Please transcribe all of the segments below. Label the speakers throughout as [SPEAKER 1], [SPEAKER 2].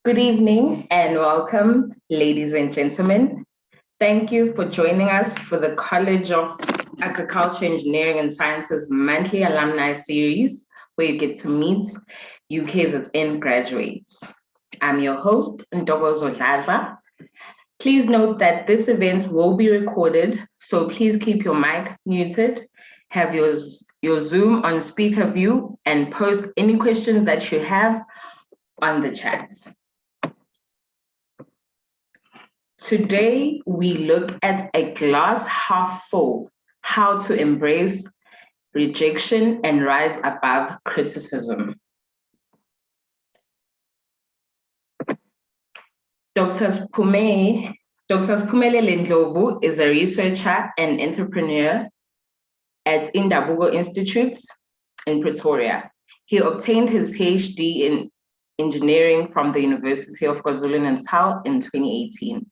[SPEAKER 1] Good evening and welcome, ladies and gentlemen. Thank you for joining us for the College of Agriculture, Engineering and Sciences monthly alumni series, where you get to meet UKZN graduates. I'm your host, Indabuko Institute. Please note that this event will be recorded, so please keep your mic muted, have your Zoom on speaker view, and post any questions that you have on the chat. Today, we look at a glass half full, how to embrace rejection and rise above criticism. Dr. Sphumelele Ndlovu is a researcher and entrepreneur at Indabuko Institute in Pretoria. He obtained his PhD in engineering from the University of KwaZulu-Natal in 2018.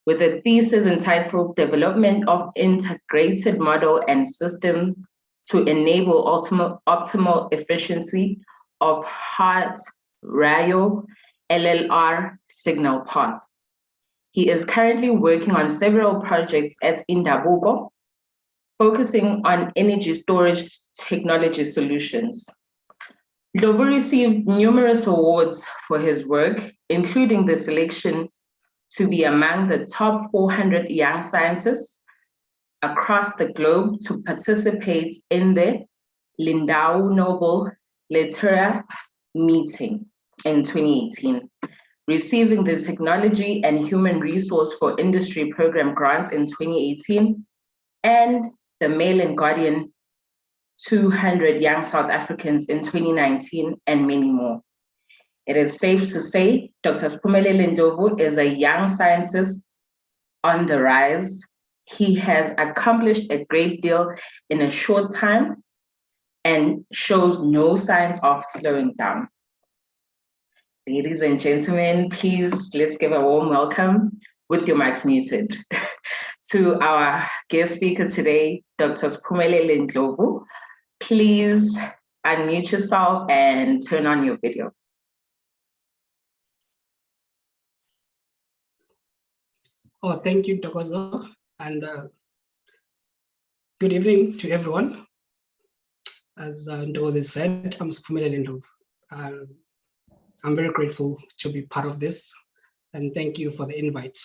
[SPEAKER 1] With a thesis entitled Development of Integrated Model and Systems to Enable Optimal Efficiency of Heart Rayo LLR Signal Path. He is currently working on several projects at Indabuko, focusing on energy storage technology solutions. Ndlovu received numerous awards for his work, including the selection to be among the top 400 young scientists across the globe to participate in the Lindau Nobel Laureate meeting in 2018, receiving the Technology and Human Resource for Industry Program grant in 2018, and the Mail and Guardian 200 Young South Africans in 2019, and many more. It is safe to say Dr. Sphumelele Ndlovu is a young scientist on the rise. He has accomplished a great deal in a short time and shows no signs of slowing down. Ladies and gentlemen, please let's give a warm welcome with your mics muted to our guest speaker today, Dr. Sphumelele Ndlovu. Please unmute yourself and turn on your video.
[SPEAKER 2] Oh, thank you, Ntokozo, and good evening to everyone. As Ntokozo said, I'm Sphumelele Ndlovu. I'm very grateful to be part of this, and thank you for the invite.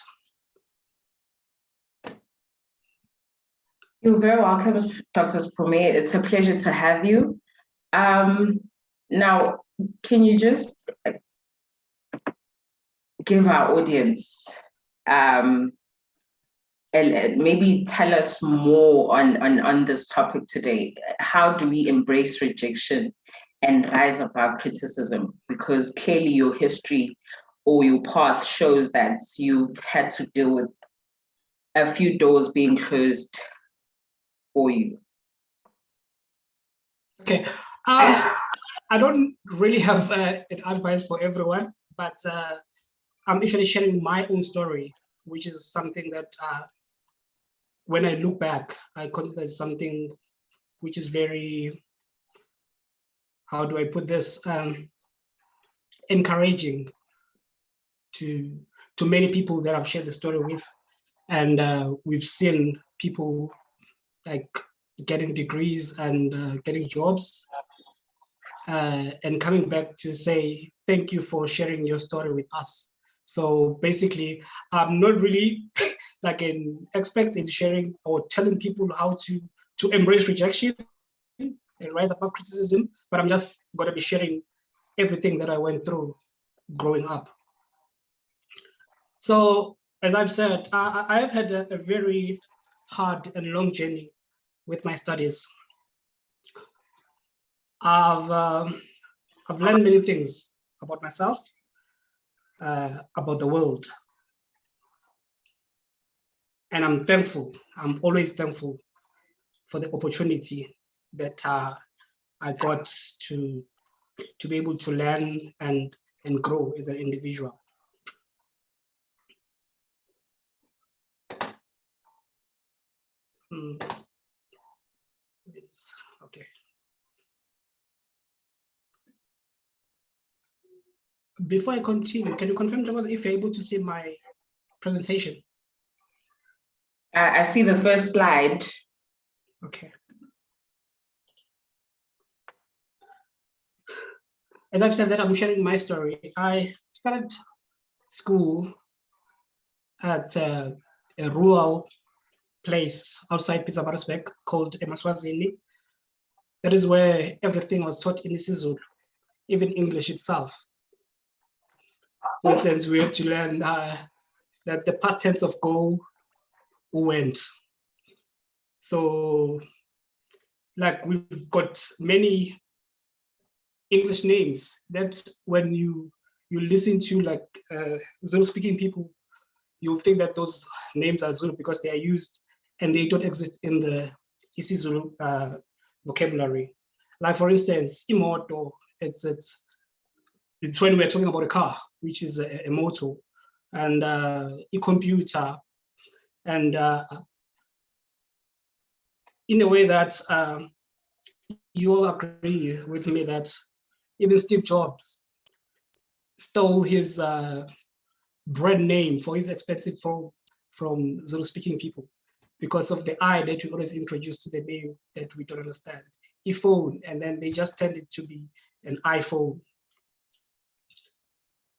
[SPEAKER 1] You're very welcome, Dr. Sphumelele. It's a pleasure to have you. Now, can you just give our audience and maybe tell us more on this topic today? How do we embrace rejection and rise above criticism? Because clearly your history or your path shows that you've had to deal with a few doors being closed for you.
[SPEAKER 2] Okay, I don't really have an advice for everyone, but I'm actually sharing my own story, which is something that when I look back, I consider something which is very, how do I put this, encouraging to many people that I've shared the story with. And we've seen people like getting degrees and getting jobs and coming back to say, thank you for sharing your story with us. So basically, I'm not really like an expert in sharing or telling people how to embrace rejection and rise above criticism, but I'm just going to be sharing everything that I went through growing up. So as I've said, I have had a very hard and long journey with my studies. I've learned many things about myself, about the world. And I'm thankful, I'm always thankful for the opportunity that I got to be able to learn and grow as an individual. Okay. before I continue, can you confirm to us if you're able to see my presentation?
[SPEAKER 1] I see the first slide.
[SPEAKER 2] Okay. As I've said that I'm sharing my story, I started school at a rural place outside Pietermaritzburg called eMaswazini. That is where everything was taught in isiZulu, even English itself. For instance, we had to learn that the past tense of go, went. So, like, we've got many English names that when you listen to like Zulu speaking people, you'll think that those names are Zulu because they are used and they don't exist in the isiZulu vocabulary. Like for instance, imoto, it's when we're talking about a car, which is a motor, and a computer, and in a way that you all agree with me that even Steve Jobs stole his brand name for his expensive phone from Zulu-speaking people because of the I that you always introduce to the name that we don't understand. iPhone, and then they just tend it to be an iPhone.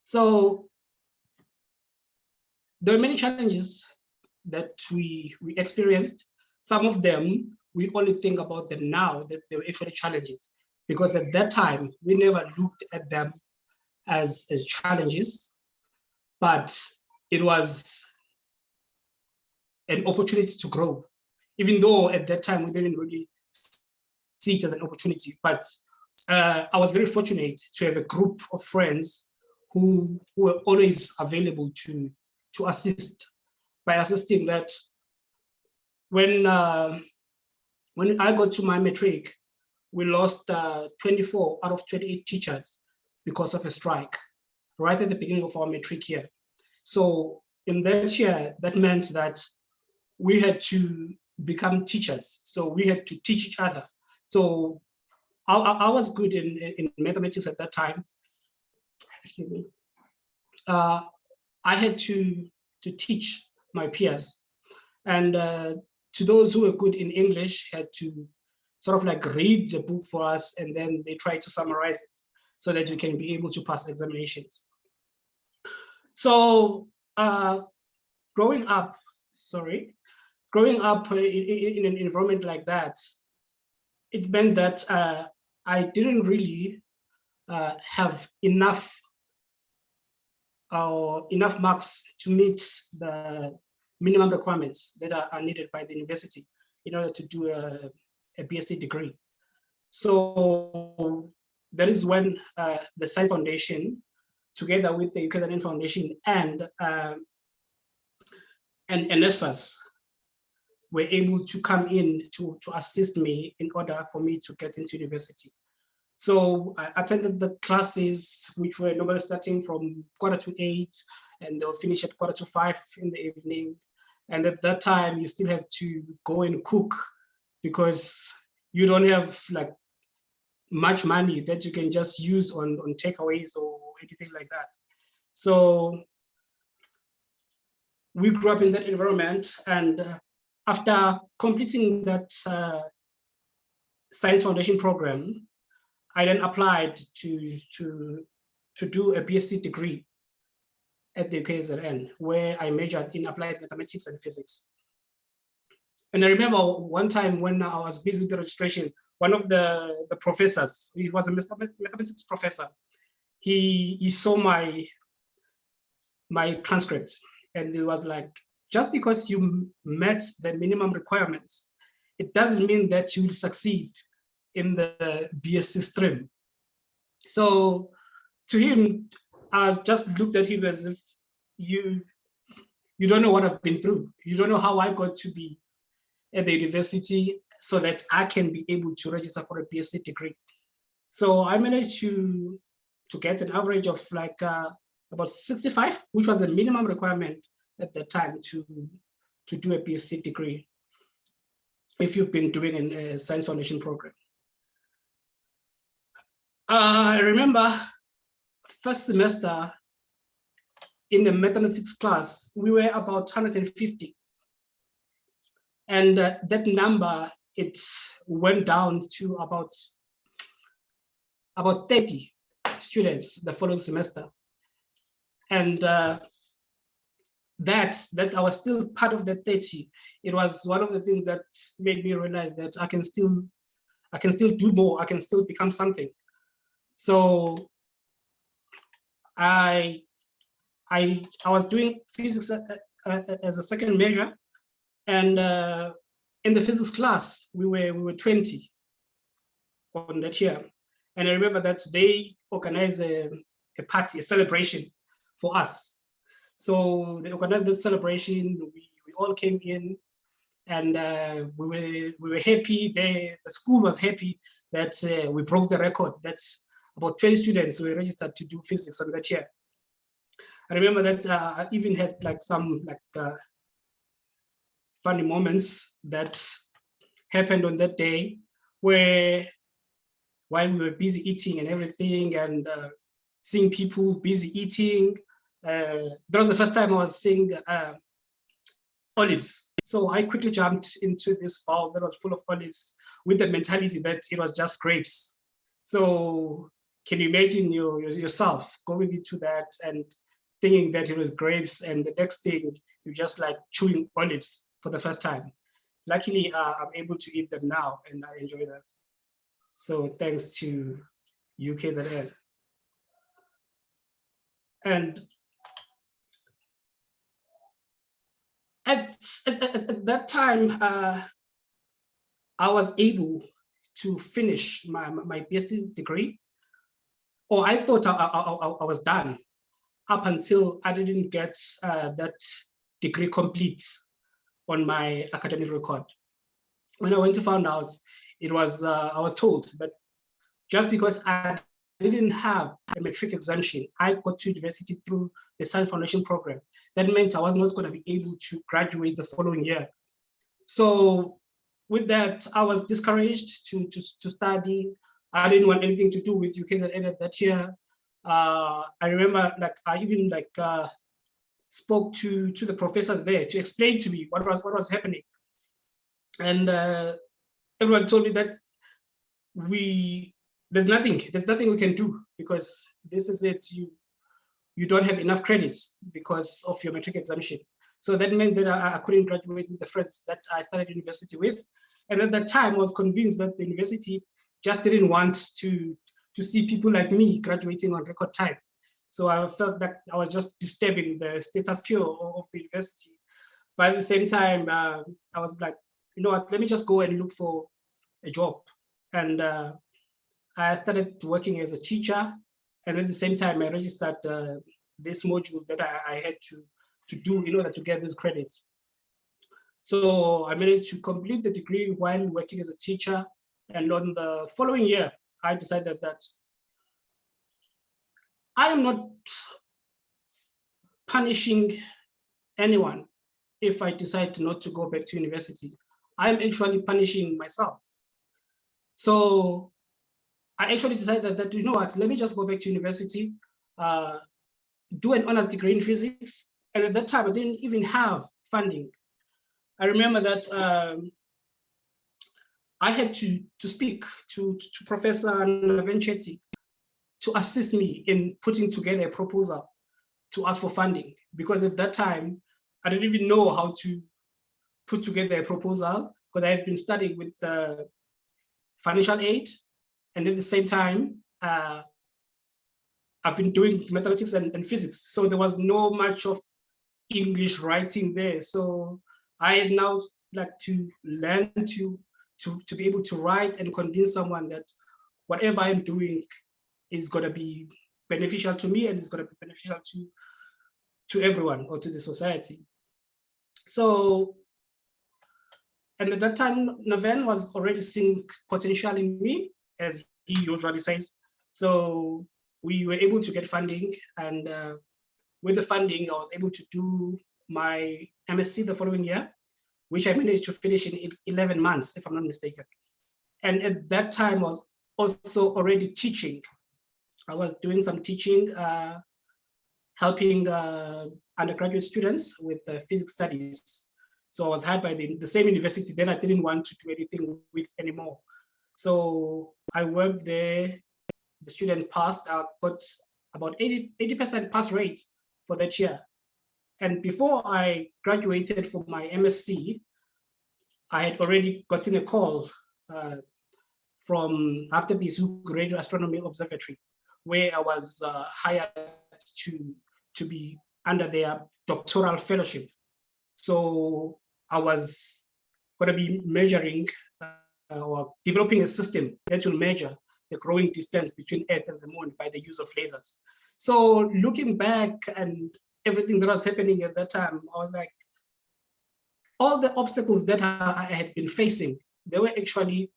[SPEAKER 2] So there are many challenges that we experienced. Some of them, we only think about them now, that they were actually challenges, because at that time, we never looked at them as challenges, but it was an opportunity to grow, even though at that time we didn't really see it as an opportunity. But I was very fortunate to have a group of friends who were always available to assist, by assisting that when I got to my matric, we lost 24 out of 28 teachers because of a strike, right at the beginning of our matric year. So in that year, that meant that we had to become teachers. So we had to teach each other. So I was good in mathematics at that time. Excuse me. I had to teach my peers. And to those who were good in English, had to sort of like read the book for us, and then they try to summarize it so that we can be able to pass examinations. So growing up in an environment like that, it meant that I didn't really have enough marks to meet the minimum requirements that are needed by the university in order to do a BSc degree. So that is when the Science Foundation, together with the UKZN Foundation and NSFAS, were able to come in to assist me in order for me to get into university. So I attended the classes, which were normally starting from 7:45, and they'll finish at 5:45 in the evening. And at that time, you still have to go and cook because you don't have like much money that you can just use on takeaways or anything like that. So we grew up in that environment, and after completing that Science Foundation program, I then applied to do a BSc degree at the UKZN, where I majored in applied mathematics and physics. And I remember one time when I was busy with the registration, one of the professors, he was a mathematics professor, he saw my transcript, and he was like, just because you met the minimum requirements, it doesn't mean that you will succeed in the BSc stream. So to him, I just looked at him as if you don't know what I've been through. You don't know how I got to be at the university so that I can be able to register for a BSc degree. So I managed to get an average of like about 65, which was a minimum requirement at that time to do a BSc degree if you've been doing a Science Foundation program. I remember first semester in the mathematics class, we were about 150. And that number, it went down to about 30 students the following semester. And that I was still part of the 30. It was one of the things that made me realize that I can still do more. I can still become something. So I was doing physics as a second major, and in the physics class we were 20 on that year. And I remember that they organized a party, a celebration for us. So they organized this celebration. We all came in, and we were happy. The school was happy that we broke the record. That's about 20 students were registered to do physics on that year. I remember that I even had like some funny moments that happened on that day, where while we were busy eating and everything, and seeing people busy eating, that was the first time I was seeing olives. So I quickly jumped into this bowl that was full of olives with the mentality that it was just grapes. So can you imagine yourself going into that and thinking that it was grapes, and the next thing you're just like chewing olives for the first time? Luckily, I'm able to eat them now, and I enjoy that. So thanks to UKZN. And at that time, I was able to finish my BSc degree, or I thought I was done, up until I didn't get that degree complete on my academic record. When I went to find out, it was I was told that just because I didn't have a matric exemption, I got to university through the Science Foundation program. That meant I was not going to be able to graduate the following year. So with that, I was discouraged to study. I didn't want anything to do with UKZN that year. I remember I even spoke to the professors there to explain to me what was happening. And everyone told me that there's nothing we can do, because this is it. You don't have enough credits because of your matric exemption. So that meant that I couldn't graduate with the friends that I started university with. And at that time, I was convinced that the university just didn't want to see people like me graduating on record time. So I felt that I was just disturbing the status quo of the university. But at the same time, I was like, you know what, let me just go and look for a job. And I started working as a teacher. And at the same time, I registered this module that I had to do in order to get these credits. So I managed to complete the degree while working as a teacher. And on the following year, I decided that I am not punishing anyone if I decide not to go back to university. I'm actually punishing myself. So I actually decided that, you know what, let me just go back to university, do an honors degree in physics. And at that time, I didn't even have funding. I remember that I had to speak to Professor Navenchetty to assist me in putting together a proposal to ask for funding, because at that time, I didn't even know how to put together a proposal, because I had been studying with financial aid. And at the same time, I've been doing mathematics and physics. So there was no much of English writing there. So I had now to learn to be able to write and convince someone that whatever I'm doing is going to be beneficial to me, and it's going to be beneficial to everyone, or to the society. So, and at that time, Naven was already seeing potential in me, as he usually says. So we were able to get funding, and with the funding, I was able to do my MSc the following year, which I managed to finish in 11 months, if I'm not mistaken. And at that time, I was also already teaching I was doing some teaching, helping undergraduate students with physics studies. So I was hired by the same university that I didn't want to do anything with anymore. So I worked there. The student passed. I got about 80% pass rate for that year. And before I graduated from my MSc, I had already gotten a call from Afterbees Radio Astronomy Observatory, where I was hired to be under their doctoral fellowship. So I was going to be measuring or developing a system that will measure the growing distance between Earth and the Moon by the use of lasers. So looking back and everything that was happening at that time, I was like, all the obstacles that I had been facing, they were actually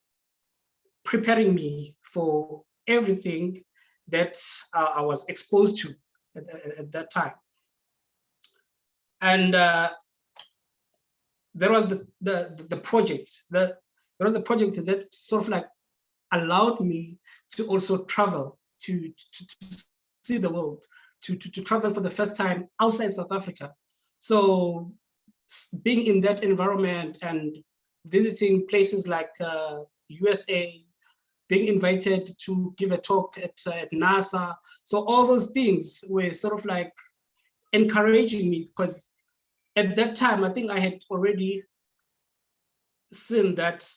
[SPEAKER 2] preparing me for everything that I was exposed to at that time. And there was the project that sort of like allowed me to also travel to see the world, to travel for the first time outside South Africa. So being in that environment and visiting places like USA, being invited to give a talk at NASA. So all those things were sort of like encouraging me, because at that time, I think I had already seen that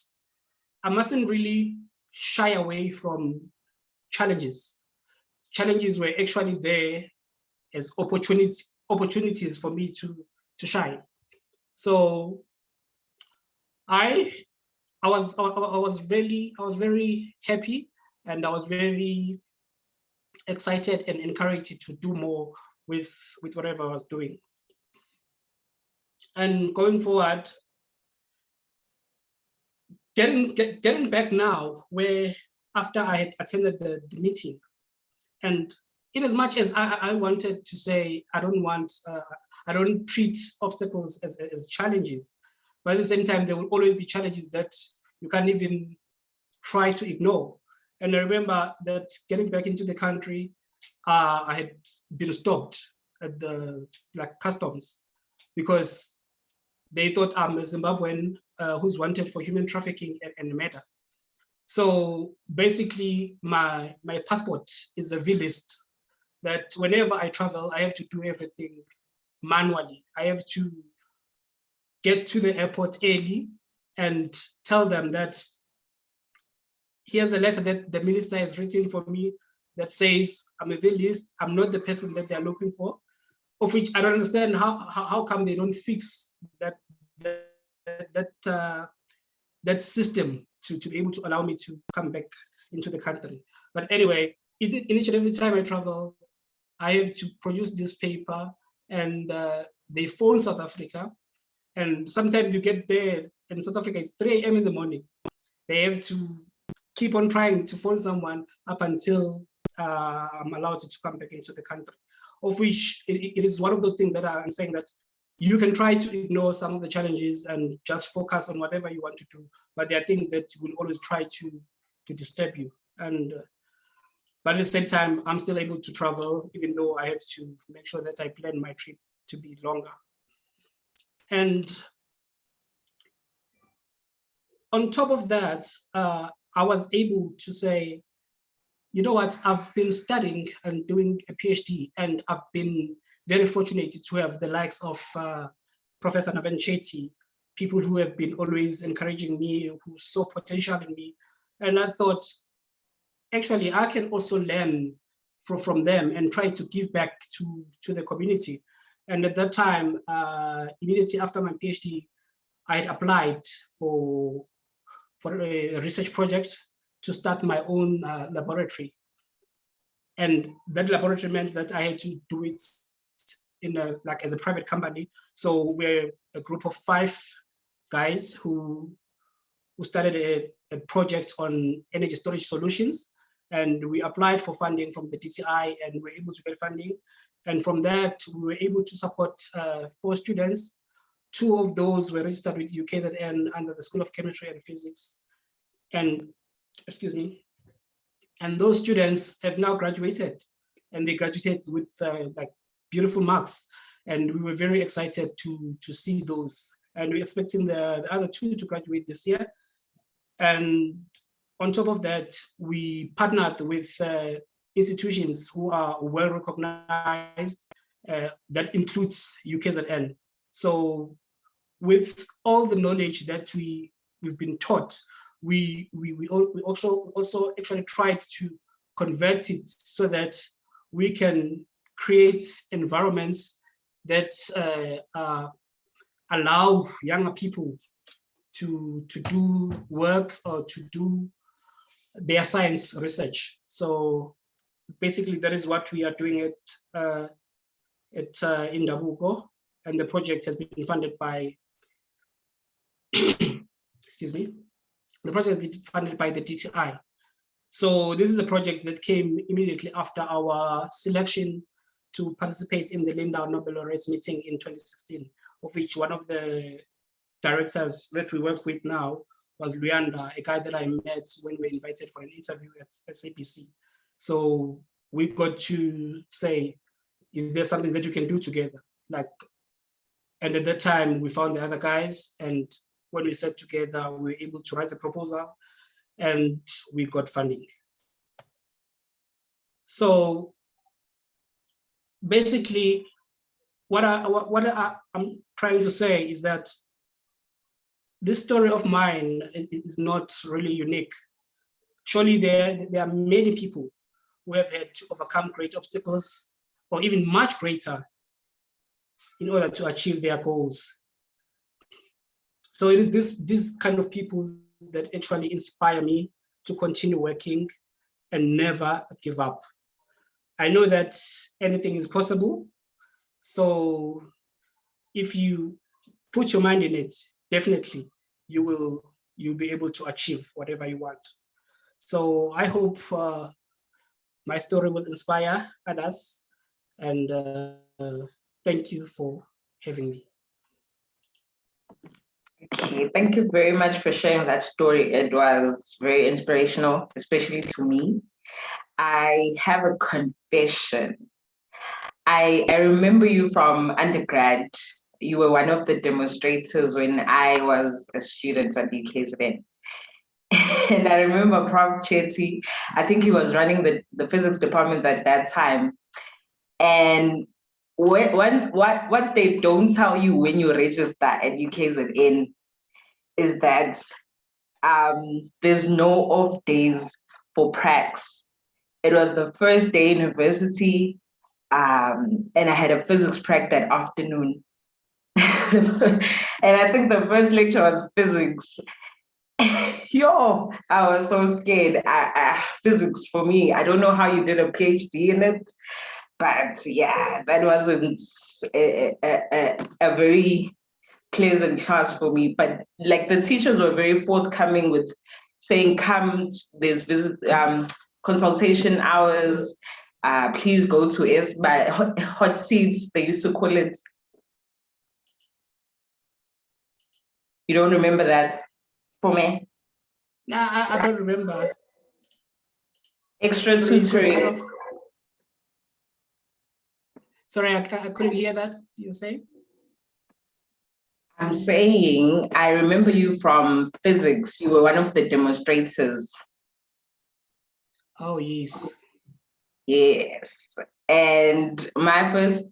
[SPEAKER 2] I mustn't really shy away from challenges. Challenges were actually there as opportunities for me to shine. So I was very happy, and I was very excited and encouraged to do more with whatever I was doing. And going forward, getting back now, where after I had attended the meeting, and in as much as I wanted to say I don't treat obstacles as challenges, but at the same time there will always be challenges that you can't even try to ignore. And I remember that getting back into the country, I had been stopped at the customs, because they thought I'm a Zimbabwean who's wanted for human trafficking and murder. So basically, my passport is a V list, that whenever I travel, I have to do everything manually. I have to get to the airport early and tell them that here's the letter that the minister has written for me that says I'm a V list, I'm not the person that they're looking for, of which I don't understand how come they don't fix that system to be able to allow me to come back into the country. But anyway, each and every time I travel, I have to produce this paper, and they phone South Africa. And sometimes you get there in South Africa, it's 3 a.m. in the morning. They have to keep on trying to phone someone up until I'm allowed to come back into the country. Of which it is one of those things that I'm saying that you can try to ignore some of the challenges and just focus on whatever you want to do, but there are things that will always try to disturb you. And but at the same time, I'm still able to travel, even though I have to make sure that I plan my trip to be longer. And on top of that, I was able to say, you know what, I've been studying and doing a PhD, and I've been very fortunate to have the likes of Professor Naven Chetty, people who have been always encouraging me, who saw potential in me. And I thought, actually, I can also learn from them and try to give back to the community. And at that time, immediately after my PhD, I had applied for a research project to start my own laboratory. And that laboratory meant that I had to do it in as a private company. So we're a group of 5 guys who started a project on energy storage solutions. And we applied for funding from the DTI, and we were able to get funding. And from that, we were able to support 4 students. 2 of those were registered with UKZN under the School of Chemistry and Physics. And, excuse me. And those students have now graduated, and they graduated with like beautiful marks. And we were very excited to see those. And we're expecting the other two to graduate this year. And on top of that, we partnered with institutions who are well recognized. That includes UKZN. So with all the knowledge that we've been taught, we also actually tried to convert it so that we can create environments that allow younger people to do work or to do their science research. So basically, that is what we are doing at Indabuko, and the project has been funded by excuse me, the project has been funded by the DTI. So this is a project that came immediately after our selection to participate in the Lindau Nobel Laureates meeting in 2016, of which one of the directors that we work with now was Luyanda, a guy that I met when we were invited for an interview at SABC. So we got to say, is there something that you can do together? Like, and at that time we found the other guys, and when we sat together, we were able to write a proposal, and we got funding. So basically, what I'm trying to say is that this story of mine is not really unique. Surely there are many people who have had to overcome great obstacles, or even much greater, in order to achieve their goals. So it is this kind of people that actually inspire me to continue working and never give up. I know that anything is possible. So if you put your mind in it, definitely you'll be able to achieve whatever you want. So I hope my story will inspire others, and thank you for having me.
[SPEAKER 1] Okay, thank you very much for sharing that story. It was very inspirational, especially to me. I have a confession. I remember you from undergrad. You were one of the demonstrators when I was a student at UKZN. And I remember Prof. Chetty, I think he was running the physics department at that time. And what they don't tell you when you register at UKZN is that there's no off days for pracs. It was the first day university, and I had a physics prac that afternoon. And I think the first lecture was physics. Yo, I was so scared. Physics for me, I don't know how you did a PhD in it, but yeah, that wasn't a very pleasant class for me. But like the teachers were very forthcoming with saying, come, there's consultation hours, please go to by hot seats, they used to call it. You don't remember that? For me?
[SPEAKER 2] I don't remember.
[SPEAKER 1] Extra tutoring.
[SPEAKER 2] Sorry, I couldn't hear that you say.
[SPEAKER 1] I'm saying, I remember you from physics. You were one of the demonstrators.
[SPEAKER 2] Oh, yes.
[SPEAKER 1] Yes. And my first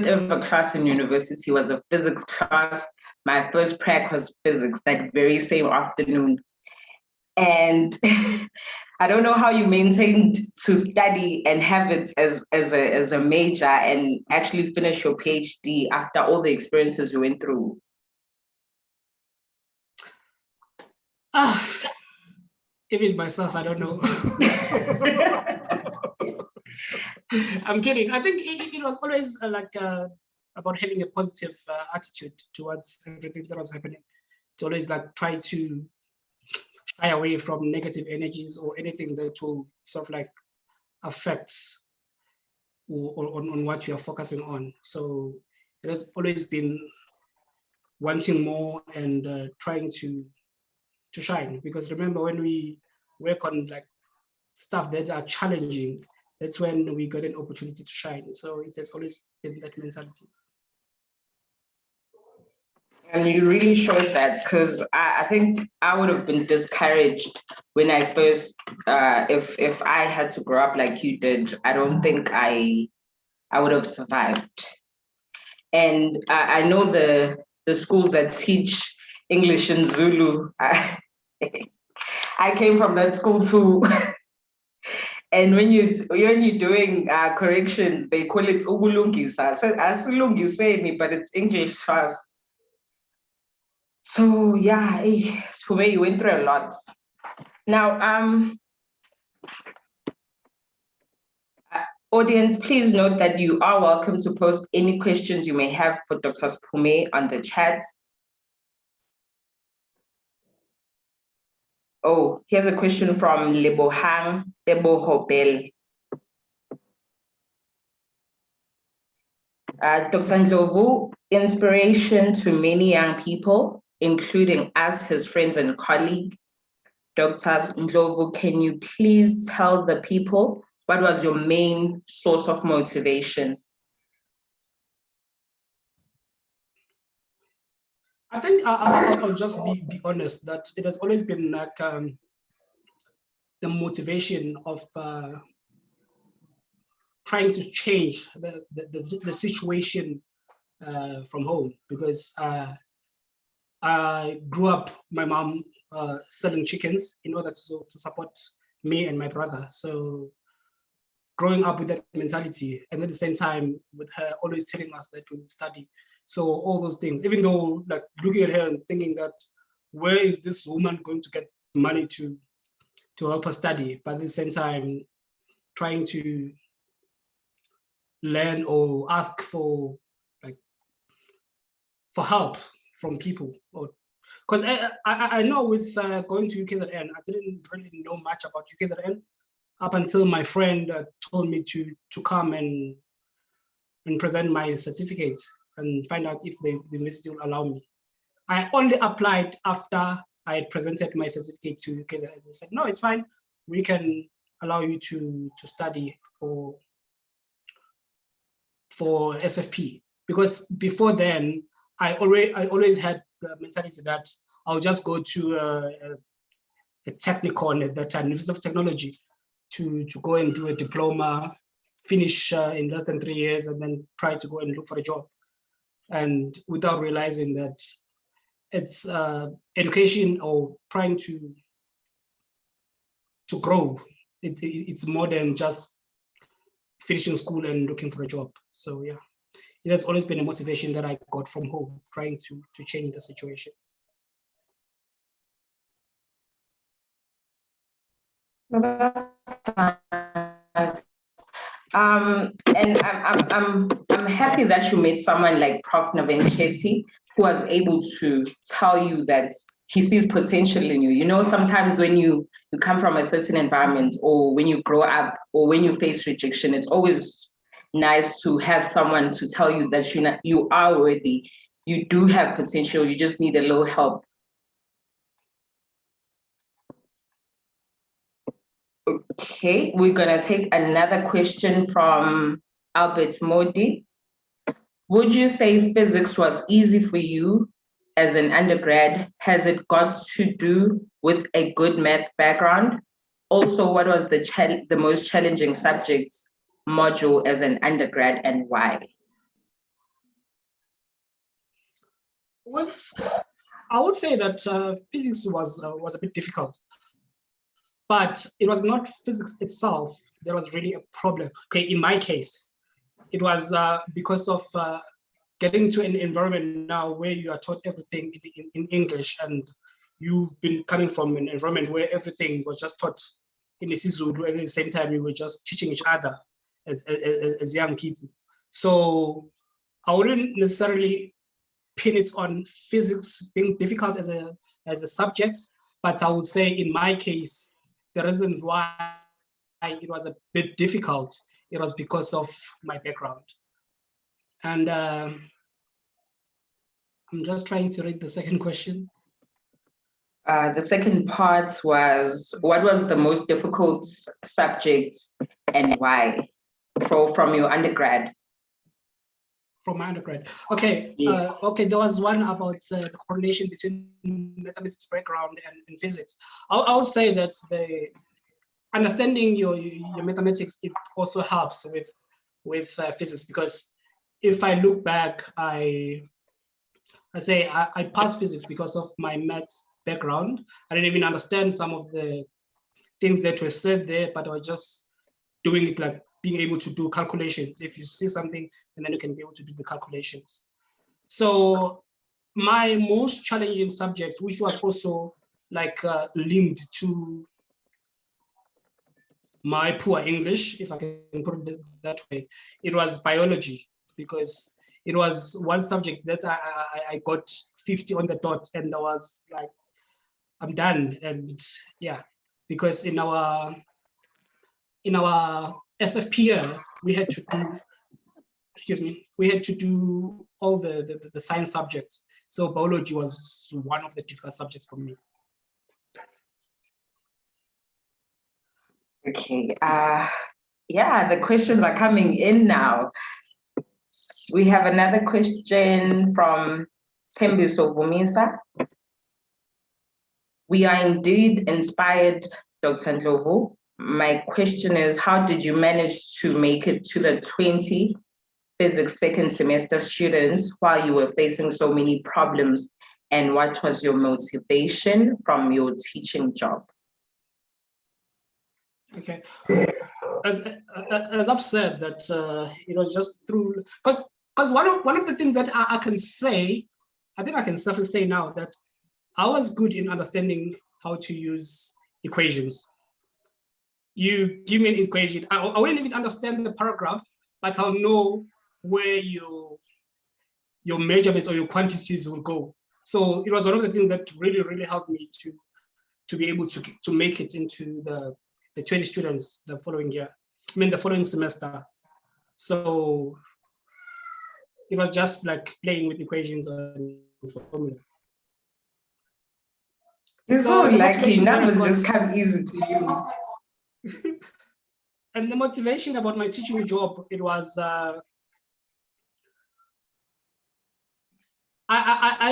[SPEAKER 1] ever class in university was a physics class. My first prac was physics that very same afternoon. And I don't know how you maintained to study and have it as a major and actually finish your PhD after all the experiences you went through.
[SPEAKER 2] Even myself, I don't know. I'm kidding. I think it was always about having a positive attitude towards everything that was happening. To always try to shy away from negative energies or anything that will sort of affect on what you are focusing on. So it has always been wanting more and trying to shine. Because remember, when we work on stuff that are challenging, that's when we get an opportunity to shine. So it has always been that mentality.
[SPEAKER 1] And you really showed that, because I think I would have been discouraged when I first, if I had to grow up like you did. I don't think I would have survived. And I know the schools that teach English and Zulu. I came from that school too. And when you're doing corrections, they call it ubulungisa. Asilungiseni, but it's English first. So yeah, for me, you went through a lot. Now, audience, please note that you are welcome to post any questions you may have for Dr. Sphumelele on the chat. Oh, here's a question from Lebohang Tebohobel. Dr. Ndlovu, inspiration to many young people, including us, his friends and colleagues. Dr. Ndlovu, can you please tell the people what was your main source of motivation?
[SPEAKER 2] I think I'll just be honest that it has always been like the motivation of trying to change the situation from home, because I grew up, my mom selling chickens in order to support me and my brother. So growing up with that mentality, and at the same time with her always telling us that we would study. So all those things, even though like looking at her and thinking that where is this woman going to get money to help her study, but at the same time trying to learn or ask for help from people, or because I know with going to UKZN, I didn't really know much about UKZN up until my friend told me to come and present my certificate and find out if the university will allow me. I only applied after I had presented my certificate to UKZN. They said, no, it's fine. We can allow you to study for SFP. Because before then, I always had the mentality that I'll just go to a technical at that time, University of Technology, to go and do a diploma, finish in less than 3 years, and then try to go and look for a job. And without realizing that it's education or trying to grow, it's more than just finishing school and looking for a job. So yeah, it has always been a motivation that I got from home, trying to change the situation.
[SPEAKER 1] That's nice. And I'm happy that you met someone like Prof. Navenketi, who was able to tell you that he sees potential in you. You know, sometimes when you come from a certain environment, or when you grow up, or when you face rejection, it's always nice to have someone to tell you that you are worthy. You do have potential. You just need a little help. Okay, we're gonna take another question from Albert Modi. Would you say physics was easy for you as an undergrad? Has it got to do with a good math background? Also, what was the most challenging subject module as an undergrad, and why?
[SPEAKER 2] Well, I would say that physics was a bit difficult, but it was not physics itself that was really a problem. Okay, in my case, it was because of getting to an environment now where you are taught everything in English, and you've been coming from an environment where everything was just taught in isiZulu, and at the same time you were just teaching each other as young people. So I wouldn't necessarily pin it on physics being difficult as a subject, but I would say in my case, the reasons why it was a bit difficult, it was because of my background. And I'm just trying to read the second question.
[SPEAKER 1] The second part was, what was the most difficult subject and why? From your undergrad.
[SPEAKER 2] From my undergrad. Okay,
[SPEAKER 1] Yeah.
[SPEAKER 2] okay, there was one about the correlation between mathematics background and physics. I would say that the understanding your mathematics, it also helps with physics, because if I look back, I passed physics because of my maths background. I didn't even understand some of the things that were said there, but I was just doing it, like being able to do calculations. If you see something, and then you can be able to do the calculations. So my most challenging subject, which was also like linked to my poor English, if I can put it that way, it was biology, because it was one subject that I got 50 on the dot, and I was like, I'm done. And yeah, because in our SFP year, we had to do, we had to do all the science subjects. So biology was one of the difficult subjects for me.
[SPEAKER 1] Okay. Yeah, the questions are coming in now. We have another question from Tembiso Vumisa. We are indeed inspired, Dr. Ndlovu. My question is, how did you manage to make it to the 20 physics second semester students while you were facing so many problems? And what was your motivation from your teaching job?
[SPEAKER 2] Okay. As I've said, that it was just through, because one of the things that I can say, I think I can safely say now, that I was good in understanding how to use equations. You give me an equation, I wouldn't even understand the paragraph, but I'll know where your measurements or your quantities will go. So it was one of the things that really helped me to be able to make it into the 20 students the following year. I mean, the following semester. So it was just like playing with equations and formulas.
[SPEAKER 1] You're so lucky, numbers just come easy to you.
[SPEAKER 2] And the motivation about my teaching job, it was, I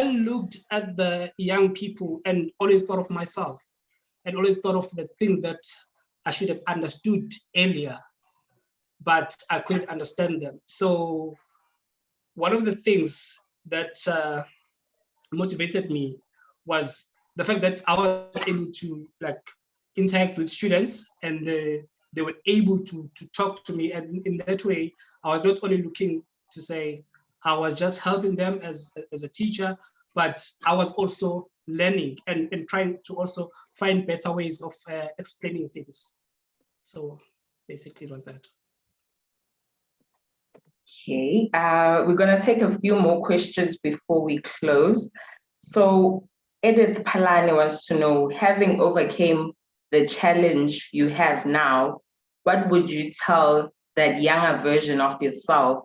[SPEAKER 2] looked at the young people and always thought of myself, and always thought of the things that I should have understood earlier, but I couldn't understand them. So one of the things that motivated me was the fact that I was able to like interact with students, and they were able to talk to me. And in that way, I was not only looking to say I was just helping them as a teacher, but I was also learning and trying to also find better ways of explaining things. So basically it was that.
[SPEAKER 1] Okay, we're gonna take a few more questions before we close. So Edith Palani wants to know, having overcame the challenge you have now, what would you tell that younger version of yourself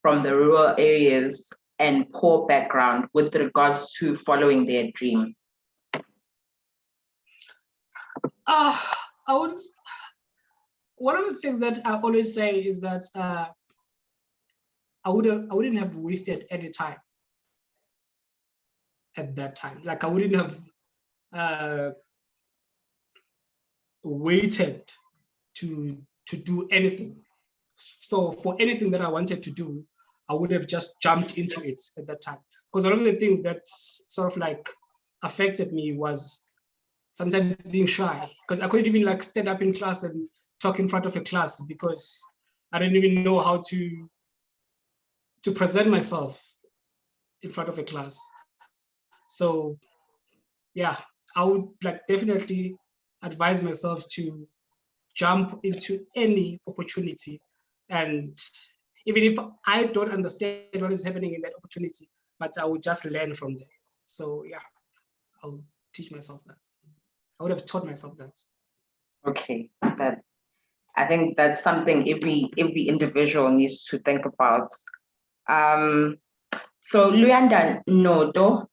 [SPEAKER 1] from the rural areas and poor background with regards to following their dream?
[SPEAKER 2] One of the things that I always say is that I wouldn't have wasted any time at that time. Like I wouldn't have waited to do anything. So for anything that I wanted to do, I would have just jumped into it at that time. Because one of the things that sort of like affected me was sometimes being shy, because I couldn't even like stand up in class and talk in front of a class, because I didn't even know how to present myself in front of a class. So yeah, I would like definitely advise myself to jump into any opportunity, and even if I don't understand what is happening in that opportunity, but I would just learn from there. So yeah, I'll teach myself that. I would have taught myself that.
[SPEAKER 1] Okay, that I think that's something every individual needs to think about. So Luyanda Nodo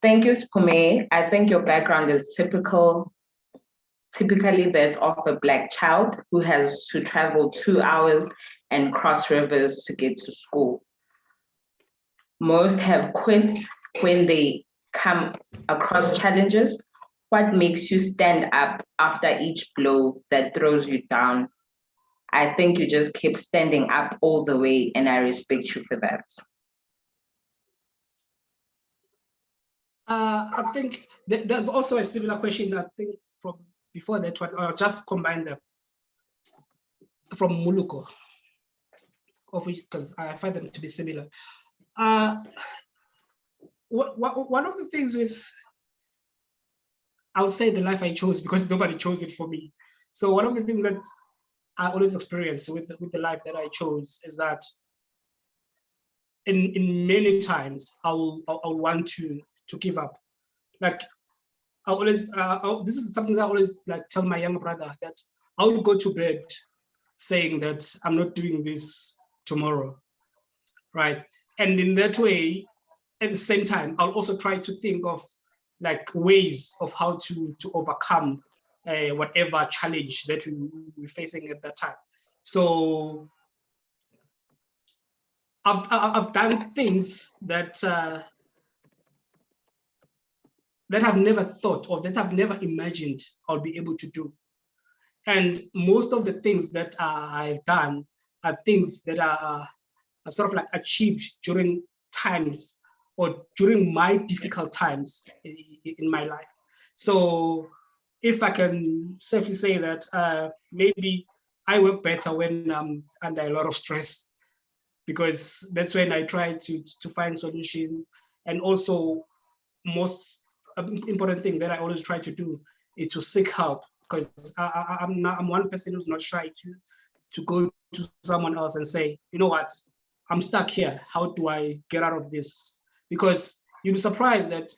[SPEAKER 1] Thank you, Sphumelele. I think your background is typically that of a Black child who has to travel 2 hours and cross rivers to get to school. Most have quit when they come across challenges. What makes you stand up after each blow that throws you down? I think you just keep standing up all the way, and I respect you for that.
[SPEAKER 2] I think there's also a similar question, I think, from before that one. I'll just combine them from Muluko, because I find them to be similar. One of the things with, I would say, the life I chose, because nobody chose it for me. So one of the things that I always experience with the life that I chose is that in many times I'll want to give up. Like I always, this is something that I always like tell my younger brother, that I would go to bed saying that I'm not doing this tomorrow, right? And in that way, at the same time, I'll also try to think of like ways of how to overcome whatever challenge that we're facing at that time. So I've done things that that I've never thought, or that I've never imagined I'll be able to do. And most of the things that I've done are things that I've sort of like achieved during times, or during my difficult times in my life. So if I can safely say that maybe I work better when I'm under a lot of stress, because that's when I try to find solutions. And also, most important thing that I always try to do is to seek help, because I'm one person who's not shy to go to someone else and say, you know what, I'm stuck here. How do I get out of this? Because you'll be surprised that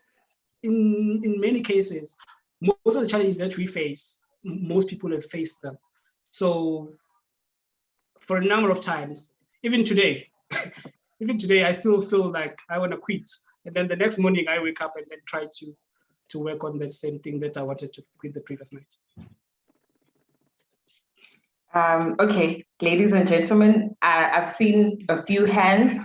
[SPEAKER 2] in many cases, most of the challenges that we face, most people have faced them. So for a number of times, even today, I still feel like I want to quit. And then the next morning I wake up and then try to work on that same thing that I wanted to quit the previous night.
[SPEAKER 1] Okay, ladies and gentlemen, I've seen a few hands.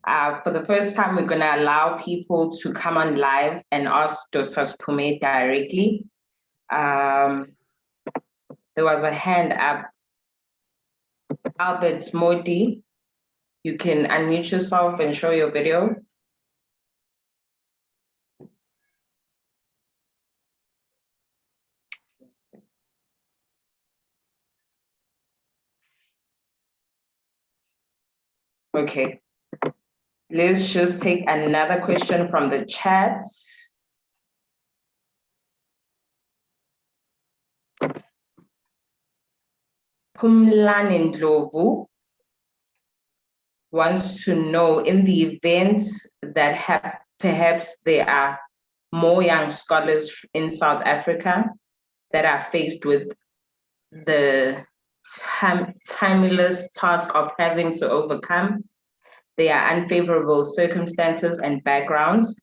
[SPEAKER 1] For the first time, we're gonna allow people to come on live and ask Dr. Sphumelele directly. There was a hand up. Albert Modi, you can unmute yourself and show your video. Okay, let's just take another question from the chat. Sphumelele Ndlovu wants to know, in the event that perhaps there are more young scholars in South Africa that are faced with the timeless task of having to overcome their unfavorable circumstances and backgrounds,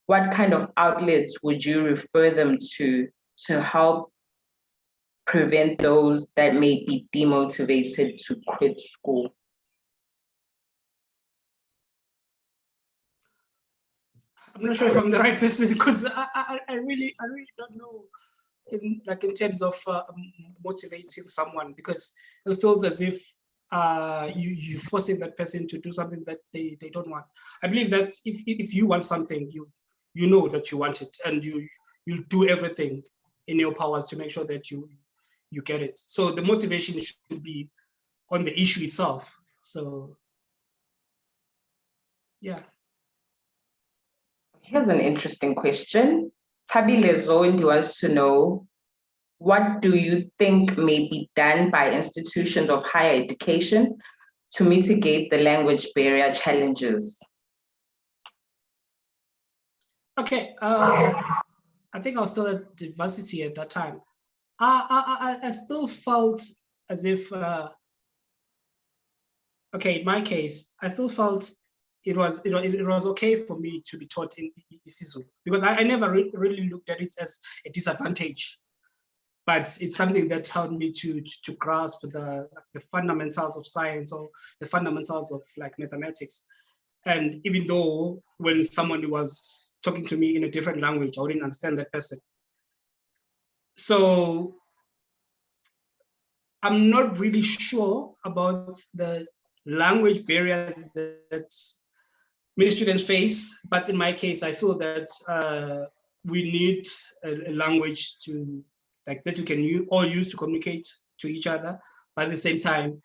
[SPEAKER 1] what kind of outlets would you refer them to help prevent those that may be demotivated to quit school?
[SPEAKER 2] I'm not sure if I'm the right person, because I really don't know in terms of motivating someone, because it feels as if you're forcing that person to do something that they don't want. I believe that if you want something, you know that you want it, and you'll do everything in your powers to make sure that you get it. So the motivation should be on the issue itself. So yeah.
[SPEAKER 1] Here's an interesting question. Tabile Zondi wants to know, what do you think may be done by institutions of higher education to mitigate the language barrier challenges?
[SPEAKER 2] Okay, I think I was still at diversity at that time. I still felt as if, okay, in my case, I still felt it was okay for me to be taught in isiZulu, because I never really looked at it as a disadvantage, but it's something that helped me to grasp the fundamentals of science, or the fundamentals of like mathematics. And even though when someone was talking to me in a different language, I wouldn't understand that person. So I'm not really sure about the language barrier that many students face, but in my case, I feel that we need a language to like that you can all use to communicate to each other. But at the same time,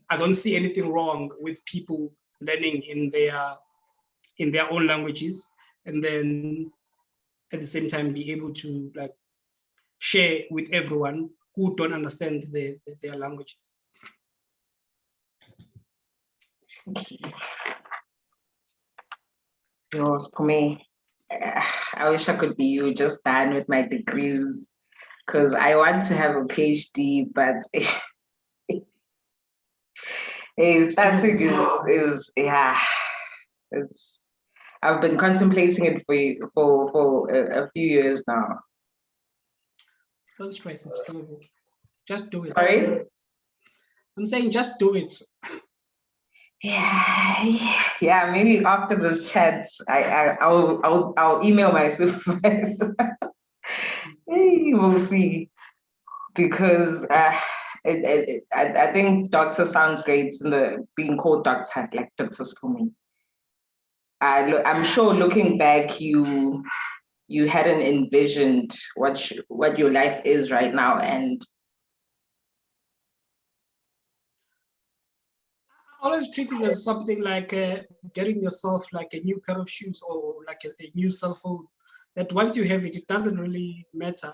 [SPEAKER 2] I don't see anything wrong with people learning in their own languages, and then at the same time be able to like share with everyone who don't understand their languages.
[SPEAKER 1] Yours, for me, I wish I could be you, just done with my degrees, because I want to have a PhD, but starting is yeah, it's. I've been contemplating it for a few years now.
[SPEAKER 2] Don't stress, it's doable. Just do it.
[SPEAKER 1] Sorry?
[SPEAKER 2] I'm saying just do it.
[SPEAKER 1] Yeah. Maybe after this chat, I'll email my supervisor. We'll see, because I think doctor sounds great in the being called doctor, like doctors for me. I'm sure looking back, you hadn't envisioned what your life is right now, and
[SPEAKER 2] I always treat it as something like getting yourself like a new pair of shoes, or like a new cell phone. That once you have it, it doesn't really matter.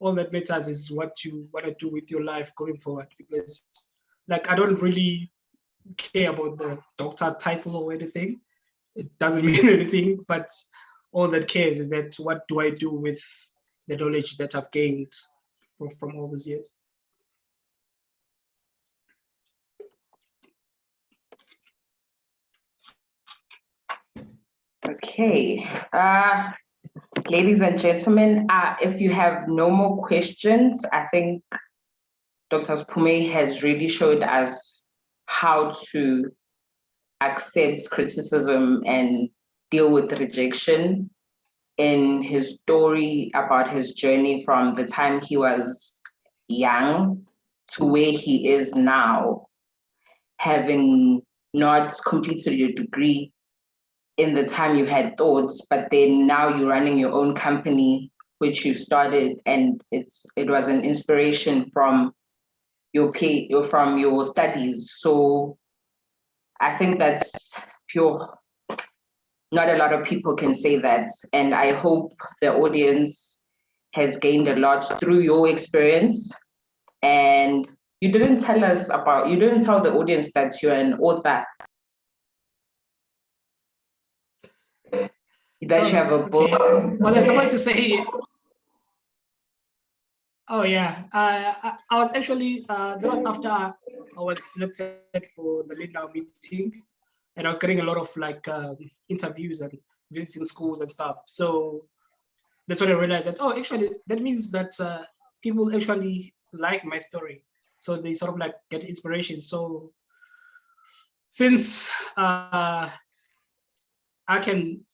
[SPEAKER 2] All that matters is what you want to do with your life going forward. Because like I don't really care about the doctor title or anything. It doesn't mean anything, but all that cares is that what do I do with the knowledge that I've gained from all those years.
[SPEAKER 1] okay. Ladies and gentlemen, if you have no more questions, I think Dr. Sphumelele has really showed us how to accept criticism and deal with rejection in his story about his journey from the time he was young to where he is now, having not completed your degree in the time you had thoughts, but then now you're running your own company, which you started, and it was an inspiration from your studies. So I think that's pure. Not a lot of people can say that, and I hope the audience has gained a lot through your experience. And you didn't tell the audience that you're an author, that you have a book.
[SPEAKER 2] Okay. Well, I'm supposed to say. Oh yeah, I was actually that was after I was selected for the Lindau meeting, and I was getting a lot of like interviews and visiting schools and stuff. So that's when I realized that actually that means that people actually like my story, so they sort of like get inspiration. So since I can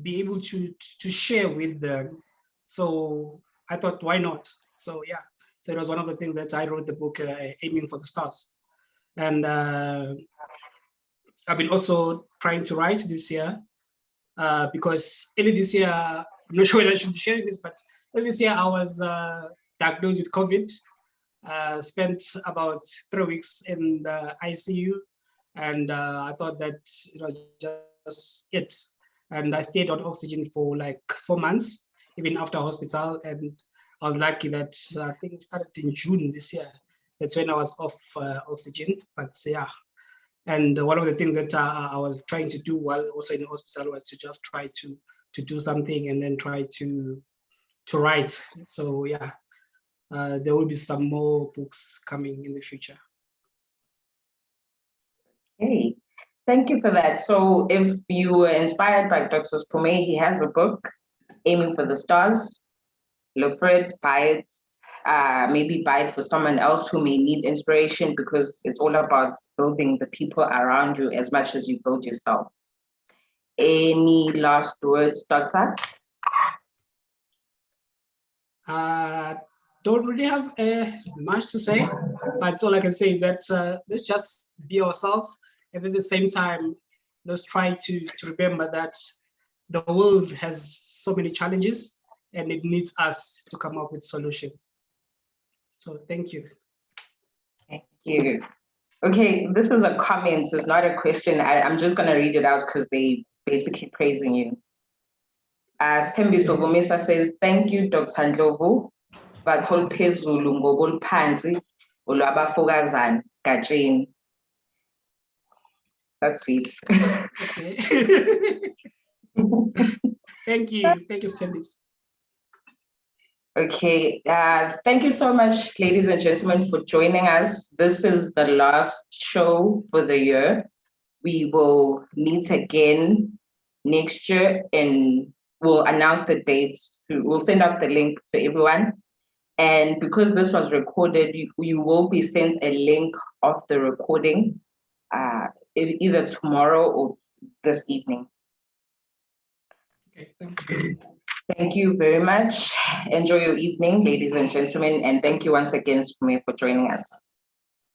[SPEAKER 2] be able to share with them, so I thought, why not? So yeah, so it was one of the things that I wrote the book, Aiming for the Stars. And I've been also trying to write this year, because early this year, I'm not sure whether I should be sharing this, but early this year I was diagnosed with COVID, spent about 3 weeks in the ICU, and I thought that it was just it. And I stayed on oxygen for like 4 months, even after hospital. And I was lucky that I think it started in June this year. That's when I was off oxygen. But yeah, and one of the things that I was trying to do while also in the hospital was to just try to do something and then try to write. So yeah, there will be some more books coming in the future.
[SPEAKER 1] Okay. Thank you for that. So if you were inspired by Dr. Sphumelele, he has a book, Aiming for the Stars. Look for it, buy it, maybe buy it for someone else who may need inspiration, because it's all about building the people around you as much as you build yourself. Any last words, Doctor?
[SPEAKER 2] Don't really have much to say, but all I can say is that let's just be ourselves, and at the same time, let's try to remember that the world has so many challenges, and it needs us to come up with solutions. So thank you.
[SPEAKER 1] Thank you. Okay, this is a comment, it's not a question. I'm just going to read it out because they basically praising you. Sembiso Vumisa says, thank you, Dr. Ndlovu. Bathol phezulu ngobulphansi olwabafokazana gatsheni. That's it.
[SPEAKER 2] Okay. Thank you, Sembis.
[SPEAKER 1] Okay, thank you so much, ladies and gentlemen, for joining us. This is the last show for the year. We will meet again next year and we'll announce the dates. We'll send out the link to everyone. And because this was recorded, you will be sent a link of the recording either tomorrow or this evening.
[SPEAKER 2] Okay, thank you.
[SPEAKER 1] Thank you very much. Enjoy your evening, ladies and gentlemen, and thank you once again, Sphumelele, for joining us.